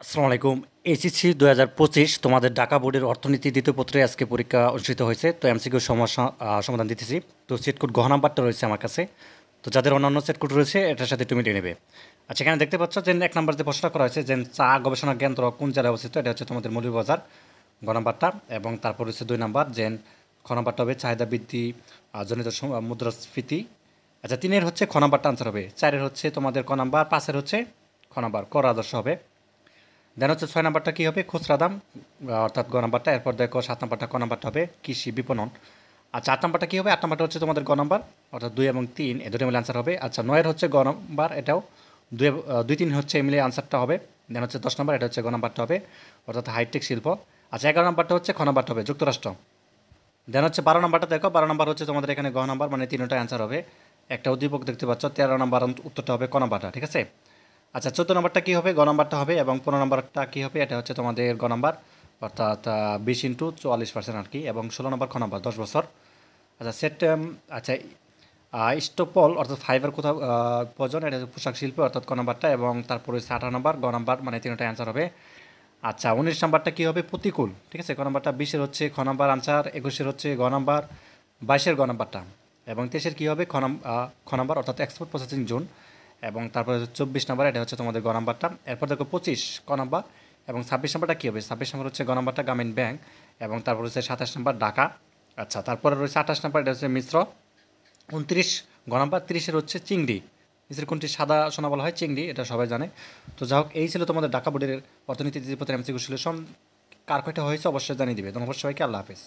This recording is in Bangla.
আসসালামু আলাইকুম। এইচএসসি ২০২৫ তোমাদের ঢাকা বোর্ডের অর্থনীতি দ্বিতীয় পত্রে আজকে পরীক্ষা অনুষ্ঠিত হয়েছে। তো এমসিকিউ সমস্যা সমাধান দিতেছি। তো সেট কোড ঘ নাম্বারটা রয়েছে আমার কাছে। তো যাদের অন্যান্য সেট কোড রয়েছে এটার সাথে তুমি মিলিয়ে নেবে। আচ্ছা, এখানে দেখতে পাচ্ছ যে ১ নাম্বার যে প্রশ্নটা করা হয়েছে যে চা গবেষণা কেন্দ্র কোন জেলায় অবস্থিত, এটা হচ্ছে তোমাদের মৌলভীবাজার, গ নাম্বারটা। এবং তারপর হচ্ছে ২ নাম্বার যে খ নাম্বারটা হবে চাহিদা বৃদ্ধি জনিত মুদ্রাস্ফীতি। আচ্ছা, ৩-এর হচ্ছে খ নাম্বারটা আনসার হবে, ৪-এর হচ্ছে তোমাদের ক নাম্বার, 5-এর হচ্ছে খ নাম্বার কর আদর্শ হবে। দেন হচ্ছে ৬ নাম্বারটা কী হবে, খুচরা দাম, অর্থাৎ গ নাম্বারটা। এরপর দেখো ৭ নাম্বারটা ক নাম্বারটা হবে কৃষি বিপণন। আচ্ছা, ৮ নাম্বারটা কী হবে, ৮ নাম্বারটা হচ্ছে তোমাদের গ নাম্বার, অর্থাৎ ২ এবং ৩ এ দুটো মিলে আনসার হবে। আচ্ছা, ৯-এর হচ্ছে গ নাম্বার, এটাও ২-৩ হচ্ছে মিলে আনসারটা হবে। দেন হচ্ছে ১০ নাম্বার, এটা হচ্ছে গ নাম্বারটা হবে, অর্থাৎ হাইটেক শিল্প। আচ্ছা, ১১ নাম্বারটা হচ্ছে খ নাম্বারটা হবে যুক্তরাষ্ট্র। দেন হচ্ছে ১২ নাম্বারটা দেখো, ১২ নাম্বার হচ্ছে তোমাদের এখানে গ নাম্বার, মানে তিনটাই আনসার হবে। একটা উদ্দীপক দেখতে পাচ্ছ। ১৩ নাম্বার উত্তরটা হবে ক নাম্বারটা, ঠিক আছে। আচ্ছা, ১৪ নম্বরটা কী হবে, গ নাম্বারটা হবে। এবং ১৫ নম্বরটা কী হবে, এটা হচ্ছে তোমাদের গ নাম্বার, অর্থাৎ 20 × 44% আর কি। এবং ১৬ নম্বর খ নাম্বার 10 বছর। আচ্ছা, আচ্ছা, স্টোপল অর্থাৎ ফাইবার কোথাও প্রয়োজন, এটা হচ্ছে পোশাক শিল্প, অর্থাৎ ক নাম্বারটা। এবং তারপরে হচ্ছে ১৮ নাম্বার গ নাম্বার, মানে তিনটাই অ্যান্সার হবে। আচ্ছা, ১৯ নাম্বারটা কী হবে, প্রতিকূল, ঠিক আছে, ক নাম্বারটা। ২০-এর হচ্ছে খ নাম্বার আনসার, ২১-এর হচ্ছে গ নাম্বার, ২২-এর গ নাম্বারটা। এবং ২৩-এর কী হবে, খ নাম্বার, অর্থাৎ এক্সপোর্ট প্রসেসিং জোন। এবং তারপরে ২৪ নাম্বার, এটা হচ্ছে তোমাদের গ নাম্বারটা। এরপর দেখো ২৫ ক নাম্বার। এবং ২৬ নাম্বারটা কী হবে, ২৬ নাম্বার হচ্ছে গ নাম্বারটা গ্রামীণ ব্যাংক। এবং তারপর হচ্ছে ২৭ নাম্বার ঢাকা। আচ্ছা, তারপরে রয়েছে ২৮ নাম্বার, এটা হচ্ছে মিশ্র। ২৯ গ নাম্বার। ৩০-এর হচ্ছে চিংড়ি। নিচের কোনটি সাদা সোনা বলা হয়, চিংড়ি, এটা সবাই জানে। তো যাই হোক, এই ছিল তোমাদের ঢাকা বোর্ডের অর্থনীতি দ্বিতীয় পত্রের এমসিকিউ সলিউশন। কার কয়টা হয়েছে অবশ্যই জানিয়ে দিবে। ধন্যবাদ সবাইকে, আল্লাহ হাফেজ।